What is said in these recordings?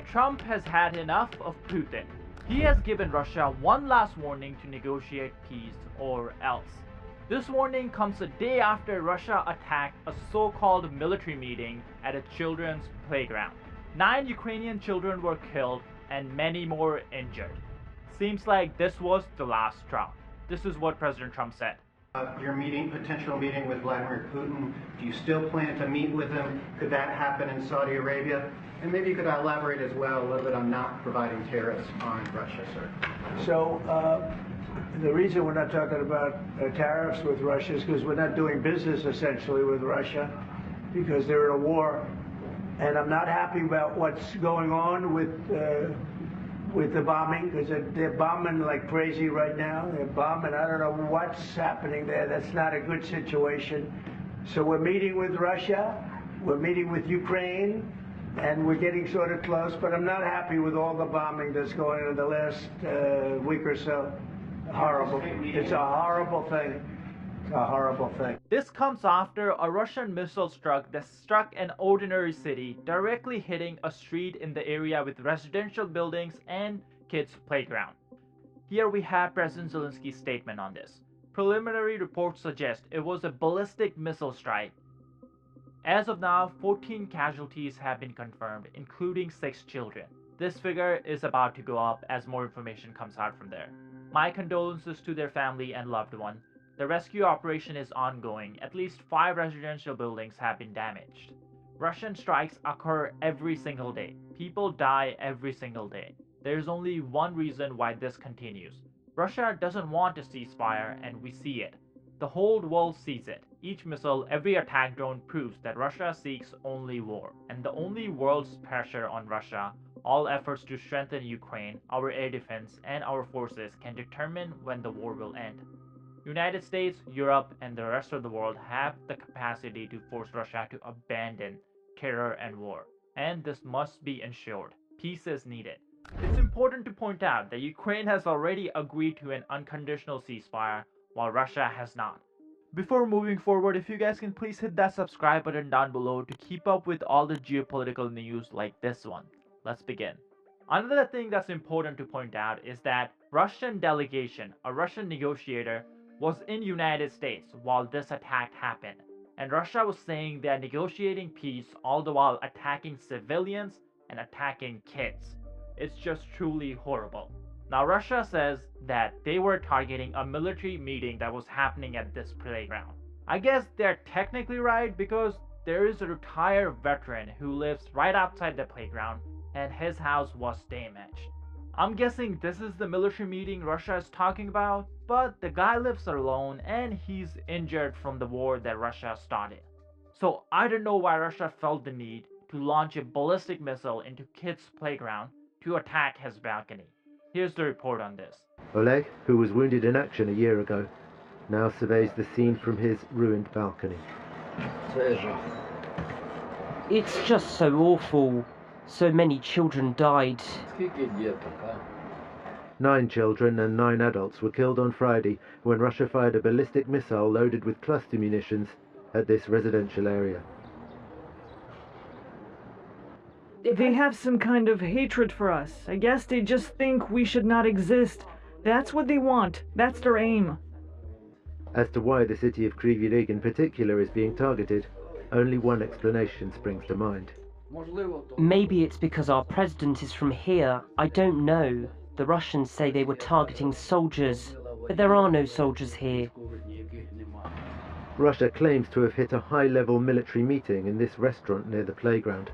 Trump has had enough of Putin. He has given Russia one last warning to negotiate peace or else. This warning comes a day after Russia attacked a so-called military meeting at a children's playground. 9 Ukrainian children were killed and many more injured. Seems like this was the last straw. This is what President Trump said. Your potential meeting with Vladimir Putin, do you still plan to meet with him? Could that happen in Saudi Arabia? And maybe you could elaborate as well a little bit on not providing tariffs on Russia, sir. So the reason we're not talking about tariffs with Russia is because we're not doing business essentially with Russia because they're in a war. And I'm not happy about what's going on with the bombing, because they're bombing like crazy right now. They're bombing. I don't know what's happening there. That's not a good situation. So we're meeting with Russia. We're meeting with Ukraine. And we're getting sort of close. But I'm not happy with all the bombing that's going on in the last week or so. Horrible. It's a horrible thing. It's a horrible thing. This comes after a Russian missile struck an ordinary city, directly hitting a street in the area with residential buildings and kids' playground. Here we have President Zelensky's statement on this. Preliminary reports suggest it was a ballistic missile strike. As of now, 14 casualties have been confirmed, including 6 children. This figure is about to go up as more information comes out from there. My condolences to their family and loved one. The rescue operation is ongoing. At least 5 residential buildings have been damaged. Russian strikes occur every single day. People die every single day. There is only one reason why this continues. Russia doesn't want a ceasefire, and we see it. The whole world sees it. Each missile, every attack drone proves that Russia seeks only war. And the only world's pressure on Russia, all efforts to strengthen Ukraine, our air defense, and our forces can determine when the war will end. United States, Europe, and the rest of the world have the capacity to force Russia to abandon terror and war. And this must be ensured. Peace is needed. It's important to point out that Ukraine has already agreed to an unconditional ceasefire, while Russia has not. Before moving forward, if you guys can please hit that subscribe button down below to keep up with all the geopolitical news like this one. Let's begin. Another thing that's important to point out is that Russian delegation, a Russian negotiator, was in United States while this attack happened. And Russia was saying they are negotiating peace all the while attacking civilians and attacking kids. It's just truly horrible. Now Russia says that they were targeting a military meeting that was happening at this playground. I guess they're technically right because there is a retired veteran who lives right outside the playground and his house was damaged. I'm guessing this is the military meeting Russia is talking about, but the guy lives alone and he's injured from the war that Russia started. So I don't know why Russia felt the need to launch a ballistic missile into kids' playground to attack his balcony. Here's the report on this. Oleg, who was wounded in action a year ago, now surveys the scene from his ruined balcony. It's just so awful. So many children died. 9 children and 9 adults were killed on Friday when Russia fired a ballistic missile loaded with cluster munitions at this residential area. They have some kind of hatred for us. I guess they just think we should not exist. That's what they want. That's their aim. As to why the city of Kryvyi Rih in particular is being targeted, only one explanation springs to mind. Maybe it's because our president is from here. I don't know. The Russians say they were targeting soldiers, but there are no soldiers here. Russia claims to have hit a high-level military meeting in this restaurant near the playground.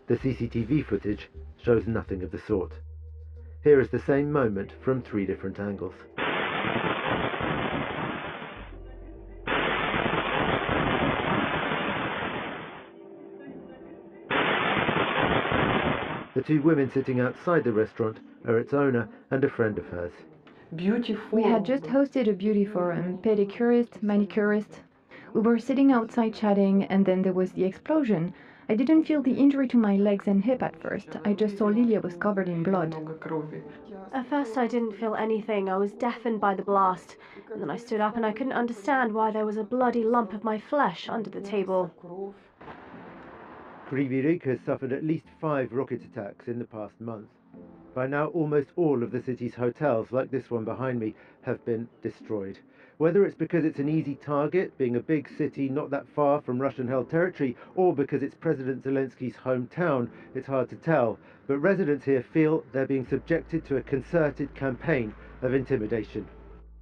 The CCTV footage shows nothing of the sort. Here is the same moment from 3 different angles. The 2 women sitting outside the restaurant are its owner and a friend of hers. We had just hosted a beauty forum, pedicurist, manicurist. We were sitting outside chatting and then there was the explosion. I didn't feel the injury to my legs and hip at first. I just saw Lilia was covered in blood. At first I didn't feel anything. I was deafened by the blast. And then I stood up and I couldn't understand why there was a bloody lump of my flesh under the table. Kryvyi has suffered at least 5 rocket attacks in the past month. By now, almost all of the city's hotels, like this one behind me, have been destroyed. Whether it's because it's an easy target, being a big city not that far from Russian-held territory, or because it's President Zelensky's hometown, it's hard to tell. But residents here feel they're being subjected to a concerted campaign of intimidation.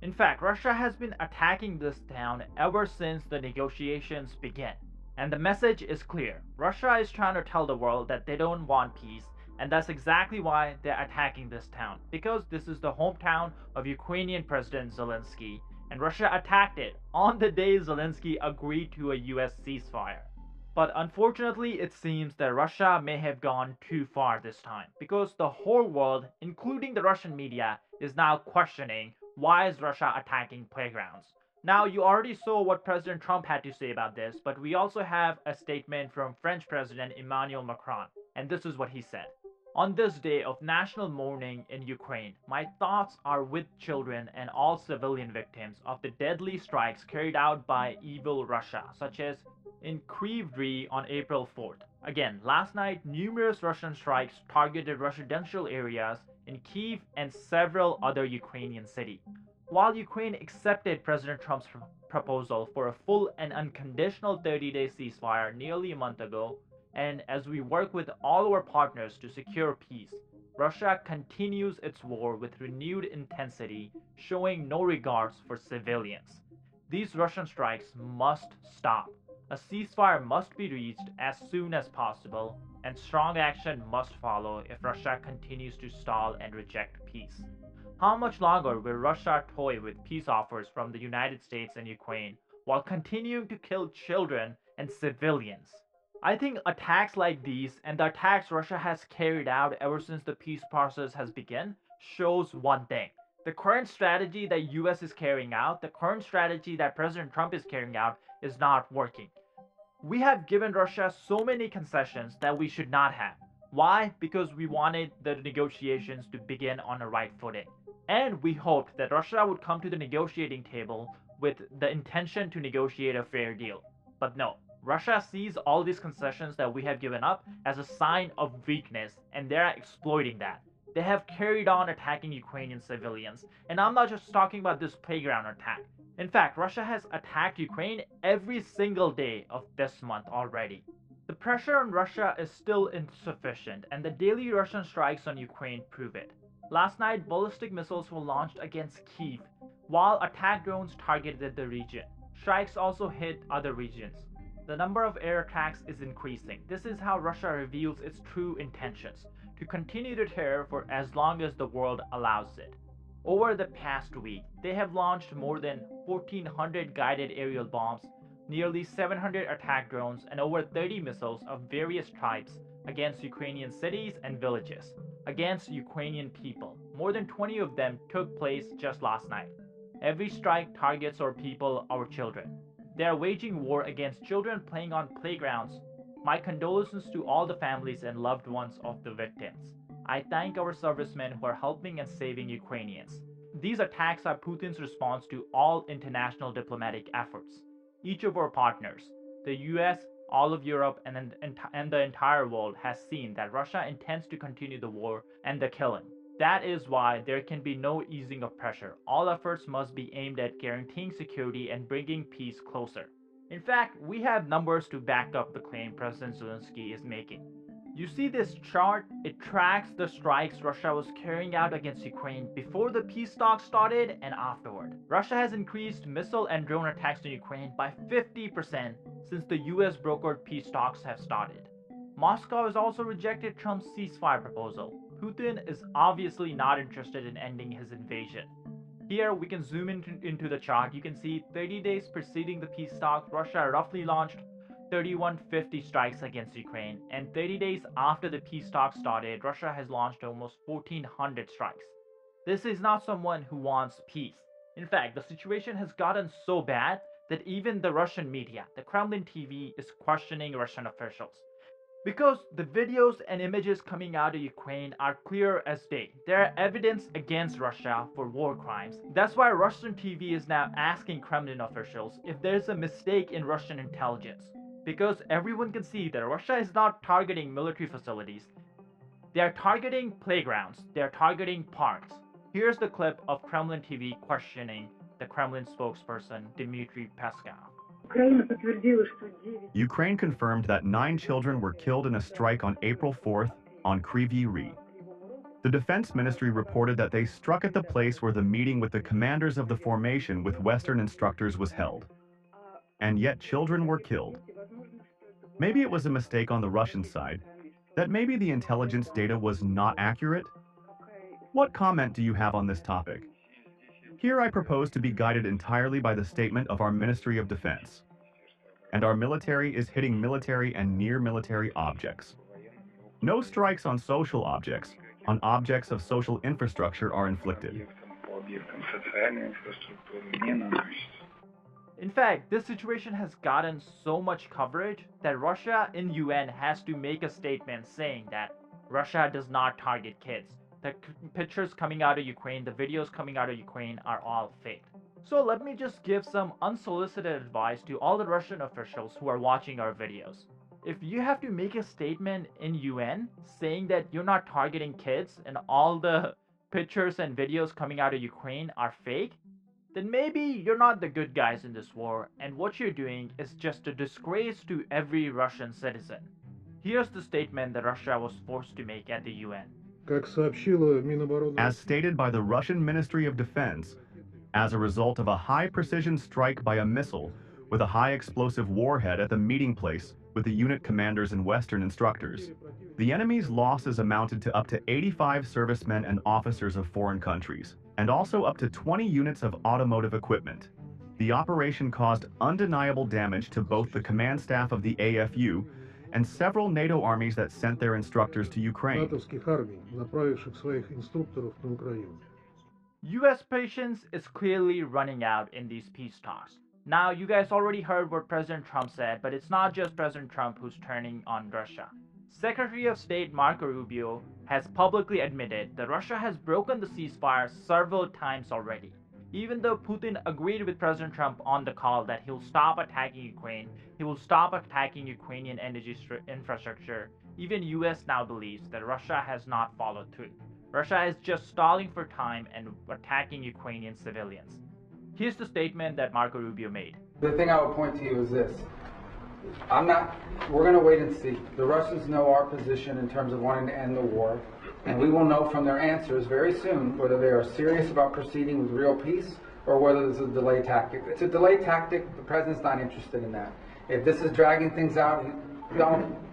In fact, Russia has been attacking this town ever since the negotiations began. And the message is clear. Russia is trying to tell the world that they don't want peace, and that's exactly why they're attacking this town, because this is the hometown of Ukrainian President Zelensky, and Russia attacked it on the day Zelensky agreed to a US ceasefire. But unfortunately, it seems that Russia may have gone too far this time, because the whole world, including the Russian media, is now questioning why is Russia attacking playgrounds. Now, you already saw what President Trump had to say about this, but we also have a statement from French President Emmanuel Macron, and this is what he said. On this day of national mourning in Ukraine, my thoughts are with children and all civilian victims of the deadly strikes carried out by evil Russia, such as in Kryvyi on April 4th. Again, last night, numerous Russian strikes targeted residential areas in Kyiv and several other Ukrainian cities. While Ukraine accepted President Trump's proposal for a full and unconditional 30-day ceasefire nearly a month ago, and as we work with all our partners to secure peace, Russia continues its war with renewed intensity, showing no regards for civilians. These Russian strikes must stop. A ceasefire must be reached as soon as possible, and strong action must follow if Russia continues to stall and reject peace. How much longer will Russia toy with peace offers from the United States and Ukraine while continuing to kill children and civilians? I think attacks like these and the attacks Russia has carried out ever since the peace process has begun shows one thing. The current strategy that US is carrying out, the current strategy that President Trump is carrying out is not working. We have given Russia so many concessions that we should not have. Why? Because we wanted the negotiations to begin on a right footing. And we hoped that Russia would come to the negotiating table with the intention to negotiate a fair deal. But no, Russia sees all these concessions that we have given up as a sign of weakness, and they're exploiting that. They have carried on attacking Ukrainian civilians, and I'm not just talking about this playground attack. In fact, Russia has attacked Ukraine every single day of this month already. The pressure on Russia is still insufficient, and the daily Russian strikes on Ukraine prove it. Last night, ballistic missiles were launched against Kyiv, while attack drones targeted the region. Strikes also hit other regions. The number of air attacks is increasing. This is how Russia reveals its true intentions, to continue the terror for as long as the world allows it. Over the past week, they have launched more than 1,400 guided aerial bombs, nearly 700 attack drones, and over 30 missiles of various types against Ukrainian cities and villages, against Ukrainian people. More than 20 of them took place just last night. Every strike targets our people, our children. They are waging war against children playing on playgrounds. My condolences to all the families and loved ones of the victims. I thank our servicemen who are helping and saving Ukrainians. These attacks are Putin's response to all international diplomatic efforts. Each of our partners, the US, all of Europe, and the entire world has seen that Russia intends to continue the war and the killing. That is why there can be no easing of pressure. All efforts must be aimed at guaranteeing security and bringing peace closer. In fact, we have numbers to back up the claim President Zelensky is making. You see this chart? It tracks the strikes Russia was carrying out against Ukraine before the peace talks started and afterward. Russia has increased missile and drone attacks on Ukraine by 50% since the US brokered peace talks have started. Moscow has also rejected Trump's ceasefire proposal. Putin is obviously not interested in ending his invasion. Here we can zoom into the chart. You can see 30 days preceding the peace talks, Russia roughly launched 3,150 strikes against Ukraine, and 30 days after the peace talks started, Russia has launched almost 1,400 strikes. This is not someone who wants peace. In fact, the situation has gotten so bad that even the Russian media, the Kremlin TV, is questioning Russian officials. Because the videos and images coming out of Ukraine are clear as day. There are evidence against Russia for war crimes. That's why Russian TV is now asking Kremlin officials if there's a mistake in Russian intelligence. because everyone can see that Russia is not targeting military facilities. They are targeting playgrounds, they are targeting parks. Here's the clip of Kremlin TV questioning the Kremlin spokesperson Dmitry Peskov. Ukraine confirmed that 9 children were killed in a strike on April 4th on Kryvyi Rih. The Defense Ministry reported that they struck at the place where the meeting with the commanders of the formation with Western instructors was held. And yet children were killed. Maybe it was a mistake on the Russian side, that maybe the intelligence data was not accurate? What comment do you have on this topic? Here I propose to be guided entirely by the statement of our Ministry of Defense. And our military is hitting military and near-military objects. No strikes on social objects, on objects of social infrastructure are inflicted. In fact, this situation has gotten so much coverage that Russia in UN has to make a statement saying that Russia does not target kids. The pictures coming out of Ukraine, the videos coming out of Ukraine are all fake. So let me just give some unsolicited advice to all the Russian officials who are watching our videos. If you have to make a statement in UN saying that you're not targeting kids and all the pictures and videos coming out of Ukraine are fake, then maybe you're not the good guys in this war, and what you're doing is just a disgrace to every Russian citizen. Here's the statement that Russia was forced to make at the UN. As stated by the Russian Ministry of Defense, as a result of a high-precision strike by a missile with a high-explosive warhead at the meeting place with the unit commanders and Western instructors, the enemy's losses amounted to up to 85 servicemen and officers of foreign countries, and also up to 20 units of automotive equipment. The operation caused undeniable damage to both the command staff of the AFU and several NATO armies that sent their instructors to Ukraine. US patience is clearly running out in these peace talks. Now, you guys already heard what President Trump said, but it's not just President Trump who's turning on Russia. Secretary of State Marco Rubio has publicly admitted that Russia has broken the ceasefire several times already. Even though Putin agreed with President Trump on the call that he'll stop attacking Ukraine, he will stop attacking Ukrainian energy infrastructure, even US now believes that Russia has not followed through. Russia is just stalling for time and attacking Ukrainian civilians. Here's the statement that Marco Rubio made. The thing I would point to you is this. We're going to wait and see. The Russians know our position in terms of wanting to end the war, and we will know from their answers very soon whether they are serious about proceeding with real peace or whether this is a delay tactic. If it's a delay tactic, the president's not interested in that. If this is dragging things out,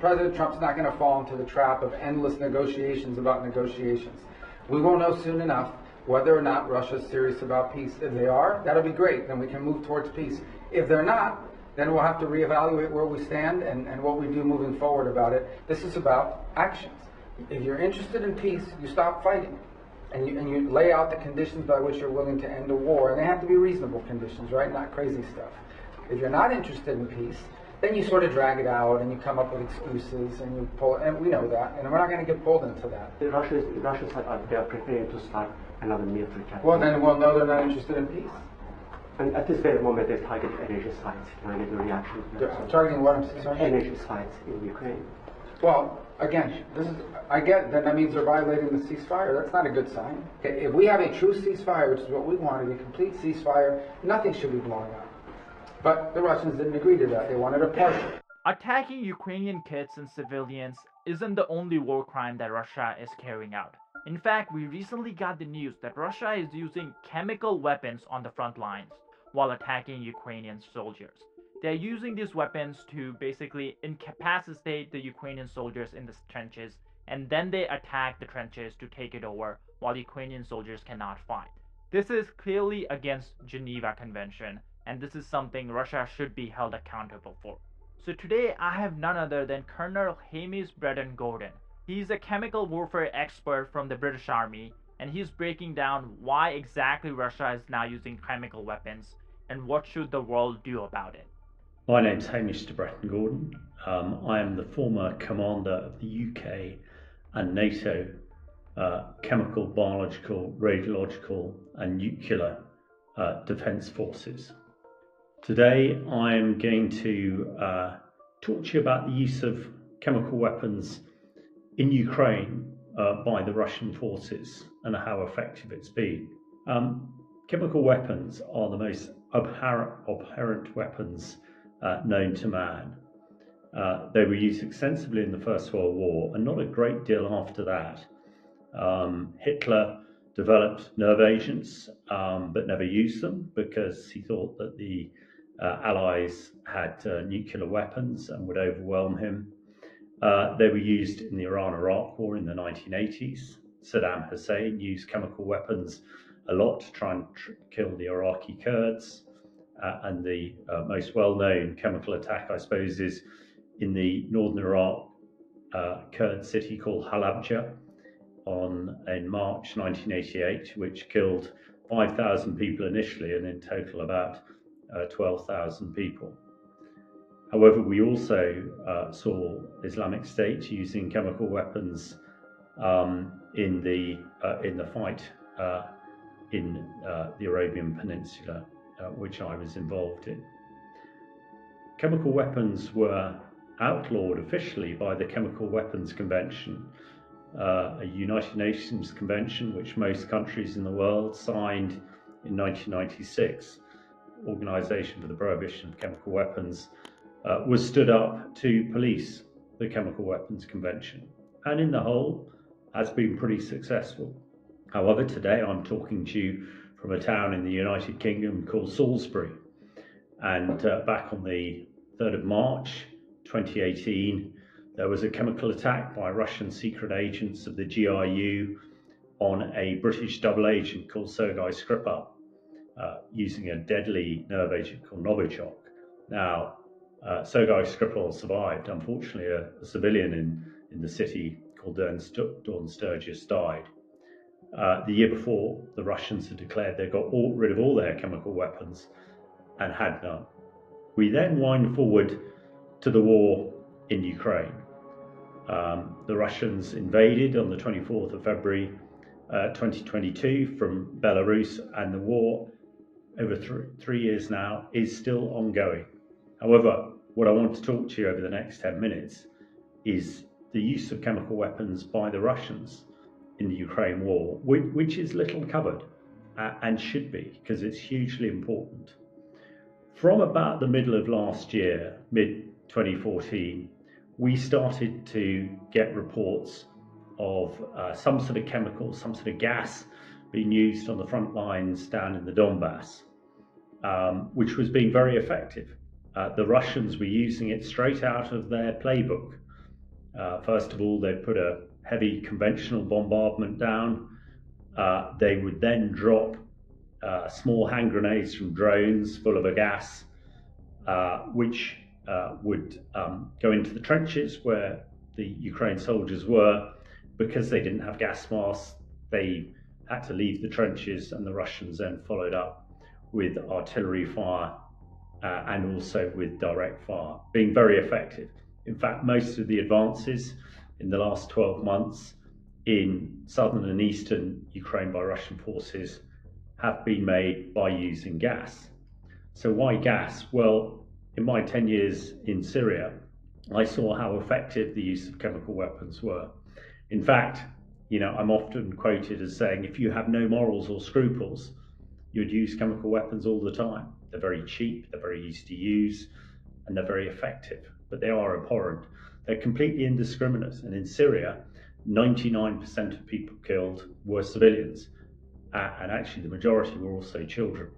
President Trump's not going to fall into the trap of endless negotiations about negotiations. We will know soon enough whether or not Russia's serious about peace. If they are, that'll be great. Then we can move towards peace. If they're not, then we'll have to reevaluate where we stand and what we do moving forward about it. This is about actions. If you're interested in peace, you stop fighting. And you lay out the conditions by which you're willing to end a war. And they have to be reasonable conditions, right? Not crazy stuff. If you're not interested in peace, then you sort of drag it out and you come up with excuses and you pull, and we know that, and we're not going to get pulled into that. The Russians they are preparing to start another military campaign. Well, then we'll know they're not interested in peace. And at this very moment, they're targeting energy sites. Can I get a reaction to that? They're targeting what? I'm sorry? Energy sites in Ukraine. Well, again, I get that means they're violating the ceasefire. That's not a good sign. Okay, if we have a true ceasefire, which is what we wanted, a complete ceasefire, nothing should be blowing up. But the Russians didn't agree to that. They wanted a partial. Attacking Ukrainian kids and civilians isn't the only war crime that Russia is carrying out. In fact, we recently got the news that Russia is using chemical weapons on the front lines while attacking Ukrainian soldiers. They're using these weapons to basically incapacitate the Ukrainian soldiers in the trenches, and then they attack the trenches to take it over while Ukrainian soldiers cannot fight. This is clearly against Geneva Convention, and this is something Russia should be held accountable for. So today I have none other than Colonel Hamish Braden Gordon. He's a chemical warfare expert from the British Army, and he's breaking down why exactly Russia is now using chemical weapons and what should the world do about it. My name's Hamish Braden Gordon. I am the former commander of the UK and NATO chemical, biological, radiological and nuclear defence forces. Today I'm going to talk to you about the use of chemical weapons in Ukraine by the Russian forces and how effective it's been. Chemical weapons are the most abhorrent weapons known to man. They were used extensively in the First World War and not a great deal after that. Hitler developed nerve agents but never used them because he thought that the Allies had nuclear weapons and would overwhelm him. They were used in the Iran-Iraq War in the 1980s. Saddam Hussein used chemical weapons a lot to try and kill the Iraqi Kurds. And the most well-known chemical attack, I suppose, is in the northern Iraq Kurd city called Halabja in March 1988, which killed 5,000 people initially and in total about 12,000 people. However, we also saw Islamic State using chemical weapons in the fight in the Arabian Peninsula, which I was involved in. Chemical weapons were outlawed officially by the Chemical Weapons Convention, a United Nations convention which most countries in the world signed in 1996. Organisation for the Prohibition of Chemical Weapons was stood up to police the Chemical Weapons Convention, and in the whole has been pretty successful. However, today I'm talking to you from a town in the United Kingdom called Salisbury, and back on the 3rd of March 2018 there was a chemical attack by Russian secret agents of the GRU on a British double agent called Sergei Skripal, using a deadly nerve agent called Novichok. Now, Sergei Skripal survived. Unfortunately, a civilian in the city called Dawn Sturgis died. The year before, the Russians had declared they got rid of all their chemical weapons and had none. We then wind forward to the war in Ukraine. The Russians invaded on the 24th of February 2022 from Belarus, and the war over 3 years now is still ongoing. However, what I want to talk to you over the next 10 minutes is the use of chemical weapons by the Russians in the Ukraine war, which is little covered and should be, because it's hugely important. From about the middle of last year, mid-2014, we started to get reports of some sort of chemical, some sort of gas being used on the front lines down in the Donbass, which was being very effective. The Russians were using it straight out of their playbook. First of all, they put a heavy conventional bombardment down. They would then drop small hand grenades from drones full of a gas, which would go into the trenches where the Ukraine soldiers were. Because they didn't have gas masks, they had to leave the trenches, and the Russians then followed up with artillery fire and also with direct fire, being very effective. In fact, most of the advances in the last 12 months in southern and eastern Ukraine by Russian forces have been made by using gas. So why gas? Well, in my 10 years in Syria, I saw how effective the use of chemical weapons were. In fact, I'm often quoted as saying, if you have no morals or scruples, you'd use chemical weapons all the time. They're very cheap, they're very easy to use, and they're very effective, but they are abhorrent. They're completely indiscriminate, and in Syria, 99% of people killed were civilians, and actually the majority were also children.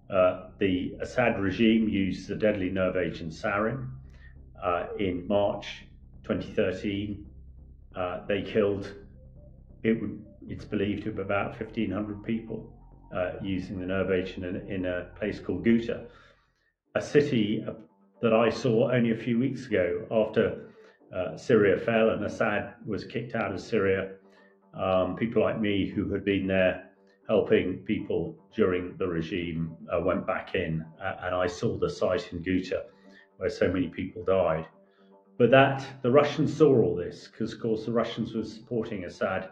The Assad regime used the deadly nerve agent sarin. In March 2013, they killed, it's believed to be about 1,500 people using the nerve agent in a place called Ghouta, a city that I saw only a few weeks ago after Syria fell and Assad was kicked out of Syria. People like me who had been there helping people during the regime went back in, and I saw the site in Ghouta where so many people died. But the Russians saw all this, because of course the Russians were supporting Assad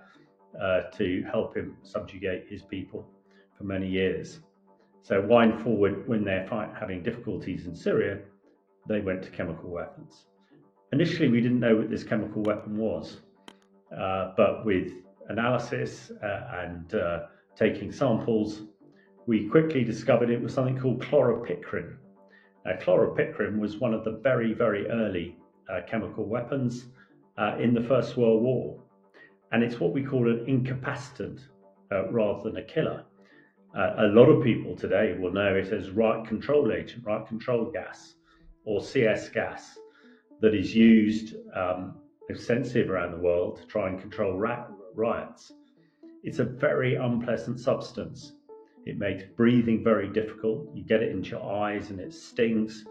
to help him subjugate his people for many years. So wind forward when they're having difficulties in Syria, they went to chemical weapons. Initially, we didn't know what this chemical weapon was, but with analysis and taking samples, we quickly discovered it was something called chloropicrin. Chloropicrin was one of the very, very early chemical weapons in the First World War. And it's what we call an incapacitant rather than a killer. A lot of people today will know it as right control agent, right control gas, or CS gas, that is used extensively around the world to try and control riots. It's a very unpleasant substance. It makes breathing very difficult. You get it into your eyes and it stings.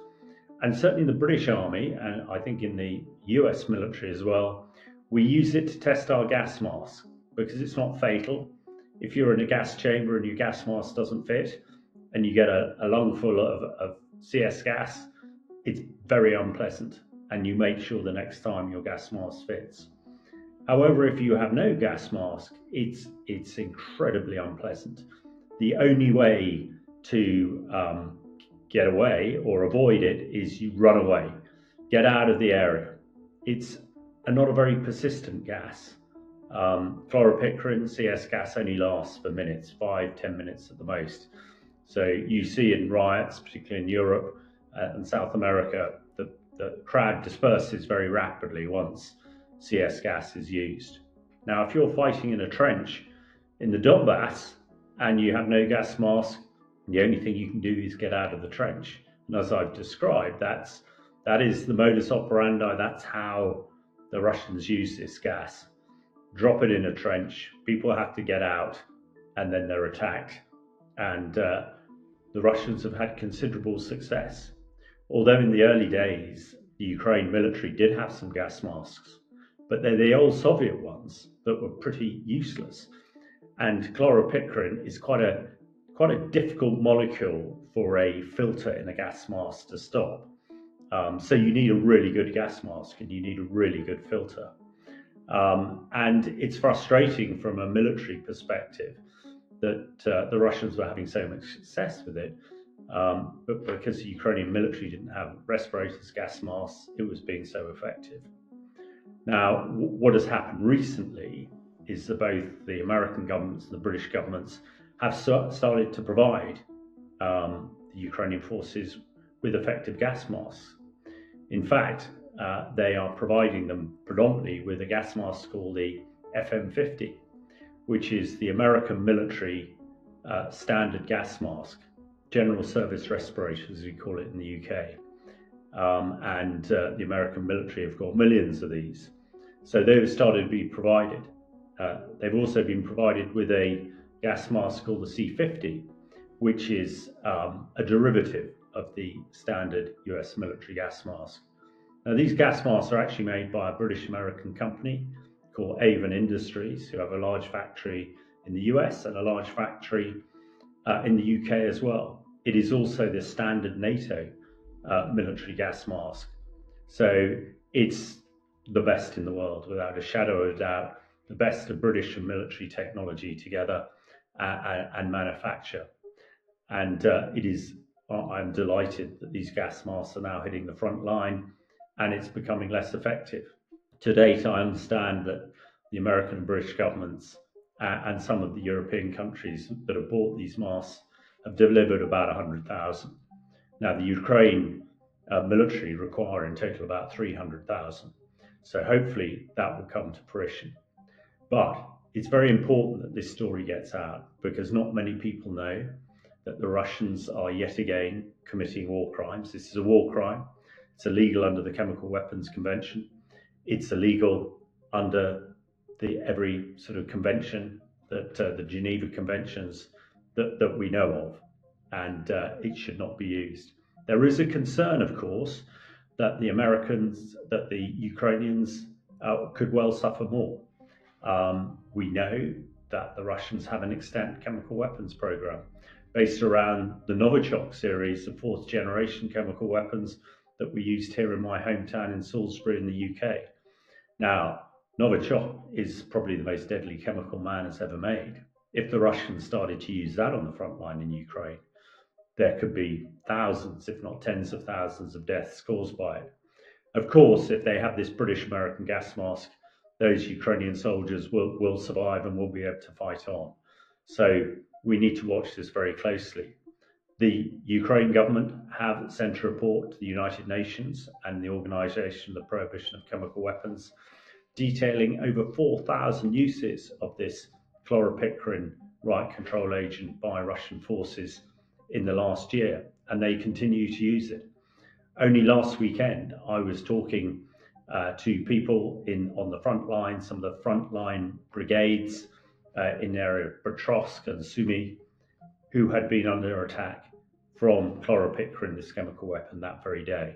And certainly in the British Army, and I think in the US military as well, we use it to test our gas mask because it's not fatal. If you're in a gas chamber and your gas mask doesn't fit and you get a lungful of CS gas, it's very unpleasant, and you make sure the next time your gas mask fits. However, if you have no gas mask, it's incredibly unpleasant. The only way to get away or avoid it is you run away, get out of the area. It's not a very persistent gas. Chloropicrin, CS gas only lasts for minutes, 5-10 minutes at the most. So you see in riots, particularly in Europe and South America, the crowd disperses very rapidly once CS gas is used. Now, if you're fighting in a trench in the Donbass and you have no gas mask, the only thing you can do is get out of the trench. And as I've described, that is the modus operandi. That's how the Russians use this gas. Drop it in a trench, people have to get out, and then they're attacked. And the Russians have had considerable success. Although in the early days, the Ukraine military did have some gas masks, but they're the old Soviet ones that were pretty useless. And chloropicrin is quite a difficult molecule for a filter in a gas mask to stop. So you need a really good gas mask and you need a really good filter. And it's frustrating from a military perspective that the Russians were having so much success with it. But because the Ukrainian military didn't have respirators, gas masks, it was being so effective. Now, what has happened recently is that both the American governments and the British governments have started to provide the Ukrainian forces with effective gas masks. In fact, they are providing them predominantly with a gas mask called the FM50, which is the American military standard gas mask, general service respirator, as we call it in the UK. And the American military have got millions of these. So they've started to be provided. They've also been provided with a gas mask called the C50, which is a derivative of the standard US military gas mask. Now, these gas masks are actually made by a British-American company called Avon Industries, who have a large factory in the US and a large factory in the UK as well. It is also the standard NATO military gas mask. So it's the best in the world, without a shadow of a doubt, the best of British and military technology together and manufacture. And I'm delighted that these gas masks are now hitting the front line and it's becoming less effective. To date, I understand that the American and British governments and some of the European countries that have bought these masks have delivered about 100,000. Now, the Ukraine military require in total about 300,000. So hopefully that will come to fruition. But it's very important that this story gets out, because not many people know that the Russians are yet again committing war crimes. This is a war crime. It's illegal under the Chemical Weapons Convention. It's illegal under every sort of convention that the Geneva Conventions that we know of, and it should not be used. There is a concern, of course, that the Americans, that the Ukrainians could well suffer more. We know that the Russians have an extant chemical weapons program based around the Novichok series of fourth generation chemical weapons that we used here in my hometown in Salisbury in the UK. Now, Novichok is probably the most deadly chemical man has ever made. If the Russians started to use that on the front line in Ukraine, there could be thousands, if not tens of thousands of deaths caused by it. Of course, if they have this British-American gas mask, those Ukrainian soldiers will survive and will be able to fight on. So we need to watch this very closely. The Ukraine government have sent a report to the United Nations and the Organization of the Prohibition of Chemical Weapons, detailing over 4,000 uses of this chloropicrin riot control agent by Russian forces in the last year, and they continue to use it. Only last weekend, I was talking to people on the front line, some of the frontline brigades in the area of Petrovsk and Sumy, who had been under attack from chloropicrin, this chemical weapon, that very day.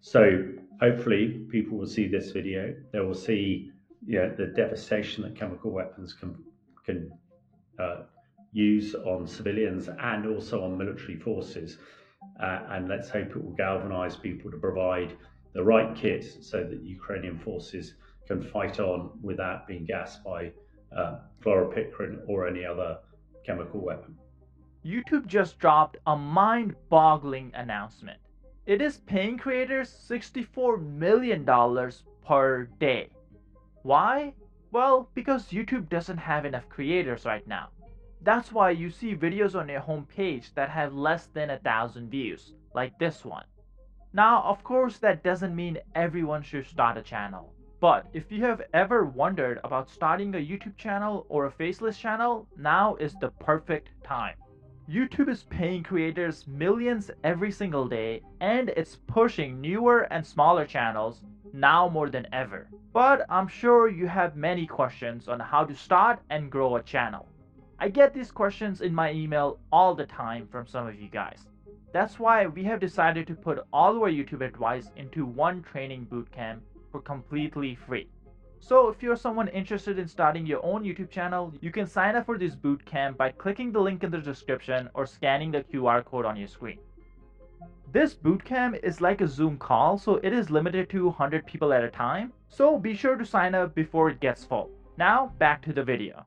So hopefully people will see this video. They will see the devastation that chemical weapons can use on civilians and also on military forces. And let's hope it will galvanize people to provide the right kit so that Ukrainian forces can fight on without being gassed by chloropicrin or any other chemical weapon. YouTube just dropped a mind-boggling announcement. It is paying creators $64 million per day. Why? Well, because YouTube doesn't have enough creators right now. That's why you see videos on your homepage that have less than 1,000 views, like this one. Now, of course, that doesn't mean everyone should start a channel. But if you have ever wondered about starting a YouTube channel or a faceless channel, now is the perfect time. YouTube is paying creators millions every single day, and it's pushing newer and smaller channels now more than ever. But I'm sure you have many questions on how to start and grow a channel. I get these questions in my email all the time from some of you guys. That's why we have decided to put all our YouTube advice into one training bootcamp for completely free. So if you're someone interested in starting your own YouTube channel, you can sign up for this bootcamp by clicking the link in the description or scanning the QR code on your screen. This bootcamp is like a Zoom call, so it is limited to 100 people at a time. So be sure to sign up before it gets full. Now back to the video.